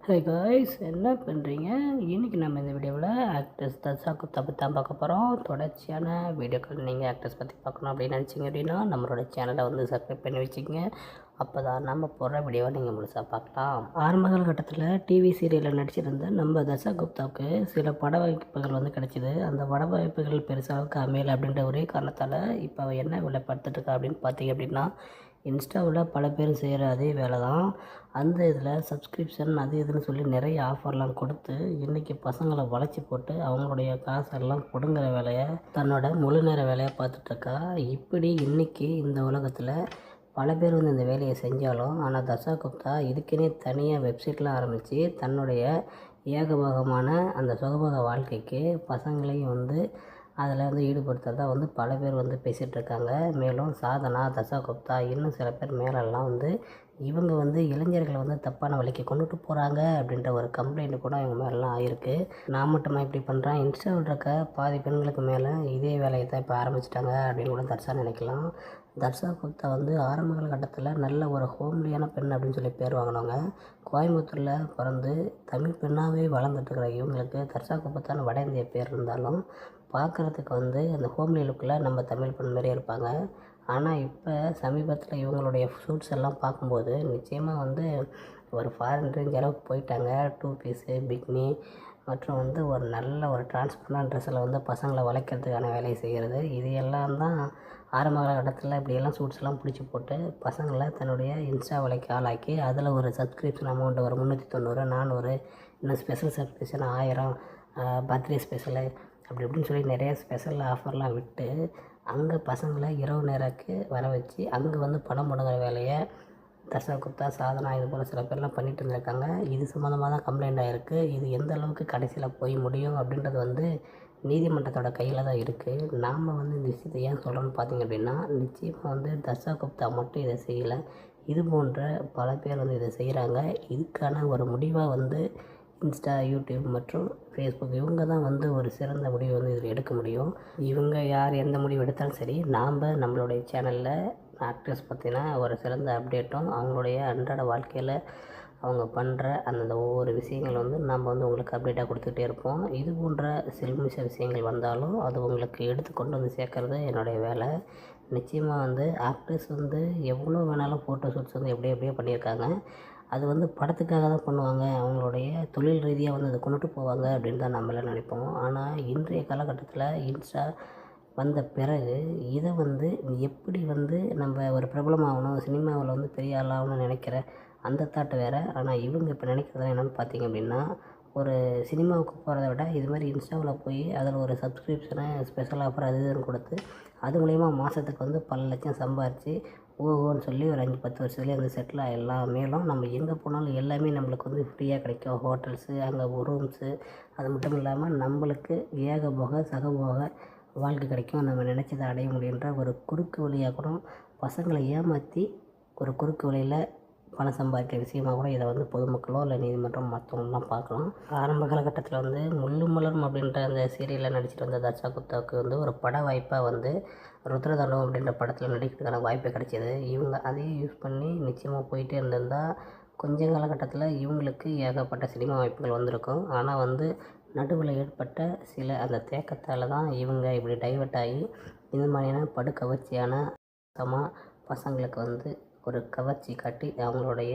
Hey guys, என்ன பண்ணுறீங்க? இன்றைக்கி நம்ம இந்த வீடியோவில் ஆக்ட்ரஸ் தர்ஷா குப்தா பற்றி தான் பார்க்க போகிறோம். தொடர்ச்சியான வீடியோக்கள் நீங்கள் ஆக்ட்ரஸ் பற்றி பார்க்கணும் அப்படின்னு நினச்சிங்க அப்படின்னா நம்மளோட சேனலை வந்து சப்ஸ்கிரைப் பண்ணி வச்சுக்கோங்க. அப்போ தான் நம்ம போடுற வீடியோவை நீங்கள் முழுசாக பார்க்கலாம். ஆரம்ப காலகட்டத்தில் டிவி சீரியலில் நடிச்சிருந்த நம்ம தர்ஷா குப்தாவுக்கு சில பட வாய்ப்புகள் வந்து கிடச்சிது. அந்த பட வாய்ப்புகள் பெருசாக அமையலை அப்படின்ற ஒரே காரணத்தால் இப்போ என்ன வேலை பார்த்துட்ருக்கா அப்படின்னு பார்த்தீங்க அப்படின்னா, இன்ஸ்டாவில் பல பேர் செய்கிற அதே வேலை தான். அந்த இதில் சப்ஸ்கிரிப்ஷன் அது இதுன்னு சொல்லி நிறைய ஆஃபர்லாம் கொடுத்து இன்றைக்கி பசங்களை வளைச்சி போட்டு அவங்களுடைய காசெல்லாம் பிடுங்குற வேலையை தன்னோட முழு நேர வேலையாக பார்த்துட்ருக்கா. இப்படி இன்றைக்கி இந்த உலகத்தில் பல பேர் வந்து இந்த வேலையை செஞ்சாலும், ஆனால் தர்ஷா குப்தா இதுக்குன்னே தனியாக வெப்சைட்லாம் ஆரம்பித்து தன்னுடைய ஏகபோகமான அந்த சுகபோக வாழ்க்கைக்கு பசங்களையும் வந்து அதில் வந்து ஈடுபடுத்துறதா வந்து பல பேர் வந்து பேசிகிட்ருக்காங்க. மேலும் சாதனா, தர்ஷா குப்தா இன்னும் சில பேர் மேலெல்லாம் வந்து இவங்க வந்து இளைஞர்களை வந்து தப்பான வழிக்கு கொண்டுட்டு போகிறாங்க அப்படின்ற ஒரு கம்ப்ளைண்ட் கூட இவங்க மேலெலாம் ஆகிருக்கு. நான் மட்டுமா இப்படி பண்ணுறேன், இன்ஸ்டாவில் இருக்க பாதி பெண்களுக்கு மேலே இதே வேலையை தான் இப்போ ஆரம்பிச்சிட்டாங்க அப்படின்னு கூட தர்ஷா நினைக்கலாம். தர்ஷா குப்தா வந்து ஆரம்ப காலகட்டத்தில் நல்ல ஒரு ஹோம்லியான பெண் அப்படின்னு சொல்லி பேர் வாங்கினவங்க. கோயம்புத்தூரில் பிறந்து தமிழ் பெண்ணாகவே வளர்ந்துட்டுருக்கிற இவங்களுக்கு தர்ஷா குப்தான்னு வட இந்திய பேர் இருந்தாலும் பார்க்குறதுக்கு வந்து அந்த ஹோம்லி லுக்கில் நம்ம தமிழ் பெண் மாதிரியே இருப்பாங்க. ஆனால் இப்போ சமீபத்தில் இவங்களுடைய ஷூட்ஸ் எல்லாம் பார்க்கும்போது நிச்சயமாக வந்து ஒரு ஃபாரின் ரேஞ்ச் அளவுக்கு போயிட்டாங்க. 2 பீஸு, பிக்னி மற்றும் வந்து ஒரு நல்ல ஒரு டிரான்ஸ்பரண்ட் ட்ரெஸ்ஸில் வந்து பசங்களை வளைக்கிறதுக்கான வேலையை செய்கிறது. இது எல்லாம் தான் ஆரம்ப காலகட்டத்தில் இப்படியெல்லாம் ஷூட்ஸ்லாம் பிடிச்சி போட்டு பசங்களை தன்னுடைய இன்ஸ்டா வலைக்கு ஆளாக்கி அதில் ஒரு சப்ஸ்கிரிப்ஷன் அமௌண்ட்டு ஒரு 390, 400, இன்னும் ஸ்பெஷல் சப்ஸ்கிரிப்ஷன் 1000, பர்த்டே ஸ்பெஷலு அப்படி இப்படின்னு சொல்லி நிறைய ஸ்பெஷல் ஆஃபர்லாம் விட்டு அங்கே பசங்களை இரவு நேரத்துக்கு வர வச்சு அங்கே வந்து பணம் முடங்குற வேலையை தர்ஷா குப்தா, சாதனா இது போல் சில பேர்லாம் பண்ணிகிட்டு இருந்திருக்காங்க. இது சம்மந்தமாக தான் கம்ப்ளைண்ட் ஆகிருக்கு. இது எந்த அளவுக்கு கடைசியில் போய் முடியும் அப்படின்றது வந்து நீதிமன்றத்தோட கையில் தான் இருக்குது. நாம் வந்து இந்த விஷயத்தை ஏன் சொல்கிறோன்னு பார்த்தீங்க அப்படின்னா, நிச்சயமாக வந்து தர்ஷா குப்தா மட்டும் இதை செய்யலை, இது போன்ற பல பேர் வந்து இதை செய்கிறாங்க. இதுக்கான ஒரு முடிவாக வந்து இன்ஸ்டா, யூடியூப் மற்றும் ஃபேஸ்புக் இவங்க தான் வந்து ஒரு சிறந்த முடிவு வந்து இதில் எடுக்க முடியும். இவங்க யார் எந்த முடிவு எடுத்தாலும் சரி, நாம் நம்மளுடைய சேனலில் ஆக்ட்ரஸ் பற்றின ஒரு சிறந்த அப்டேட்டும் அவங்களுடைய அன்றாட வாழ்க்கையில் அவங்க பண்ணுற அந்தந்த ஒவ்வொரு விஷயங்கள் வந்து நம்ம வந்து உங்களுக்கு அப்டேட்டாக கொடுத்துட்டே இருப்போம். இது போன்ற சில்மிஷ விஷயங்கள் வந்தாலும் அது உங்களுக்கு எடுத்து கொண்டு வந்து சேர்க்குறது என்னுடைய வேலை. நிச்சயமாக வந்து ஆக்ட்ரஸ் வந்து எவ்வளோ வேணாலும் ஃபோட்டோ ஷூட்ஸ் வந்து எப்படியோ பண்ணியிருக்காங்க. அது வந்து படத்துக்காக தான் பண்ணுவாங்க, அவங்களுடைய தொழில் ரீதியாக வந்து அதை கொண்டுட்டு போவாங்க அப்படின்னு தான் நம்மளாம் நினைப்போம். ஆனால் இன்றைய காலகட்டத்தில் இன்ஸ்டா வந்த பிறகு இதை வந்து எப்படி வந்து நம்ம ஒரு பிரபலமாகணும், சினிமாவில் வந்து பெரிய ஆளாகணும்னு நினைக்கிற அந்த தாட் வேறு. ஆனால் இவங்க இப்போ நினைக்கிறதெல்லாம் என்னென்னு பார்த்தீங்க அப்படின்னா, ஒரு சினிமாவுக்கு போகிறத விட இது மாதிரி இன்ஸ்டாவில் போய் அதில் ஒரு சப்ஸ்கிரிப்ஷனை ஸ்பெஷல் ஆஃபர் அது இதுன்னு கொடுத்து அது மூலிமா மாதத்துக்கு வந்து பல லட்சம் சம்பாரித்து ஓஹோன்னு சொல்லி ஒரு 5-10 வருஷத்துலேயே வந்து செட்டில் ஆகிடலாம். மேலும் நம்ம எங்கே போனாலும் எல்லாமே நம்மளுக்கு வந்து ஃப்ரீயாக கிடைக்கும். ஹோட்டல்ஸு, அங்கே ரூம்ஸு, அது மட்டும் இல்லாமல் நம்மளுக்கு ஏகபோக சகபோக வாழ்க்கை கிடைக்கும். நம்ம நினச்சதை அடைய முடியுன்ற ஒரு குறுக்கு வழியாக கூட பசங்களை ஏமாற்றி ஒரு குறுக்கு வழியில் பணம் சம்பாதிக்கிற விஷயமாக கூட இதை வந்து பொதுமக்களோ இல்லை நீதிமன்றம் மற்றவங்களாம் பார்க்கலாம். ஆரம்ப காலகட்டத்தில் வந்து முள்ளும் மலரும் அப்படின்ற அந்த சீரியலில் நடிச்சிட்டு வந்த தர்ஷா குப்தாவுக்கு வந்து ஒரு பட வாய்ப்பாக வந்து ருத்ரதாண்டவம் அப்படின்ற படத்தில் நடிக்கிறதுக்கான வாய்ப்பு கிடைச்சிது. இவங்க அதையும் யூஸ் பண்ணி நிச்சயமாக போயிட்டே இருந்திருந்தால் கொஞ்ச காலகட்டத்தில் இவங்களுக்கு ஏகப்பட்ட சினிமா வாய்ப்புகள் வந்திருக்கும். ஆனால் வந்து நடுவில் ஏற்பட்ட சில அந்த தேக்கத்தால் தான் இவங்க இப்படி டைவர்ட் ஆகி இந்த மாதிரியான படுகவர்ச்சியான பசங்களுக்கு வந்து ஒரு கவர்ச்சி காட்டி அவங்களுடைய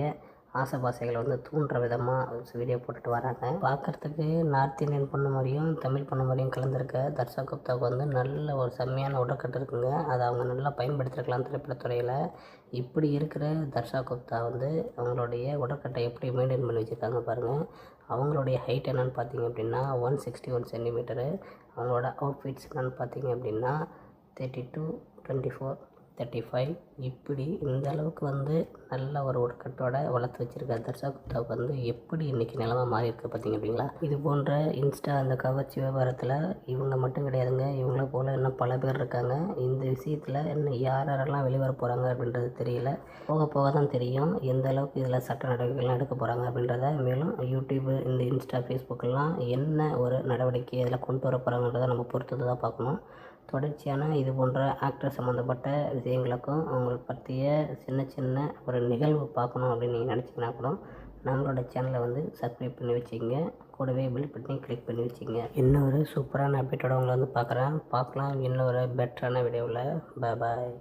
ஆசைபாசைகளை வந்து தூண்டுற விதமாக வீடியோ போட்டுட்டு வராங்க. பார்க்குறதுக்கு நார்த் இந்தியன் பொண்ணு மாதிரியும் தமிழ் பொண்ணு மாதிரியும் கலந்துருக்க தர்ஷா குப்தாவுக்கு வந்து நல்ல ஒரு செம்மையான உடற்கட்டு இருக்குங்க. அதை அவங்க நல்லா பயன்படுத்திருக்கலாம் திரைப்படத்துறையில். இப்படி இருக்கிற தர்ஷா குப்தா வந்து அவங்களுடைய உடற்கட்டை எப்படி மெயின்டைன் பண்ணி வச்சுருக்காங்க பாருங்கள். அவங்களுடைய ஹைட் என்னென்னு பார்த்தீங்க அப்படின்னா 161 சென்டிமீட்டரு. அவங்களோட அவுட்ஃபிட்ஸ் என்னென்னு பார்த்தீங்க அப்படின்னா 32, 24, 35 இப்படி இந்த அளவுக்கு வந்து நல்ல ஒரு உடற்கட்டோட வளர்த்து வச்சுருக்க தர்ஷா குப்தாவுக்கு வந்து எப்படி இன்றைக்கி நிலமை மாறி இருக்குது பார்த்தீங்க அப்படிங்களா. இது போன்ற இன்ஸ்டா அந்த கவர்ச்சி விவகாரத்தில் இவங்க மட்டும் கிடையாதுங்க, இவங்கள போல் இன்னும் பல பேர் இருக்காங்க. இந்த விஷயத்தில் இன்னும் யாரெல்லாம் வெளிவர போகிறாங்க அப்படின்றது தெரியல. போக போக தான் தெரியும் எந்த அளவுக்கு இதில் சட்ட நடவடிக்கைகள்லாம் எடுக்க போகிறாங்க அப்படின்றத. மேலும் யூடியூப்பு, இந்த இன்ஸ்டா, ஃபேஸ்புக்கெல்லாம் என்ன ஒரு நடவடிக்கை இதில் கொண்டு வர போகிறாங்கன்றதை நம்ம பொறுத்து தான் பார்க்கணும். தொடர்ச்சியான இது போன்ற ஆக்டர் சம்மந்தப்பட்ட விஷயங்களுக்கும் அவங்களை பற்றிய சின்ன சின்ன ஒரு நிகழ்வு பார்க்கணும் அப்படின்னு நீங்கள் நினச்சிங்கன்னா கூட நம்மளோட சேனலை வந்து சப்ஸ்கிரைப் பண்ணி வச்சுங்க. கூடவே பெல் பட்டனையும் கிளிக் பண்ணி வச்சுங்க. இன்னொரு சூப்பரான அப்டேட்டோட உங்களை வந்து பார்க்கலாம். இன்னொரு பெட்டரான வீடியோவில். பாய்.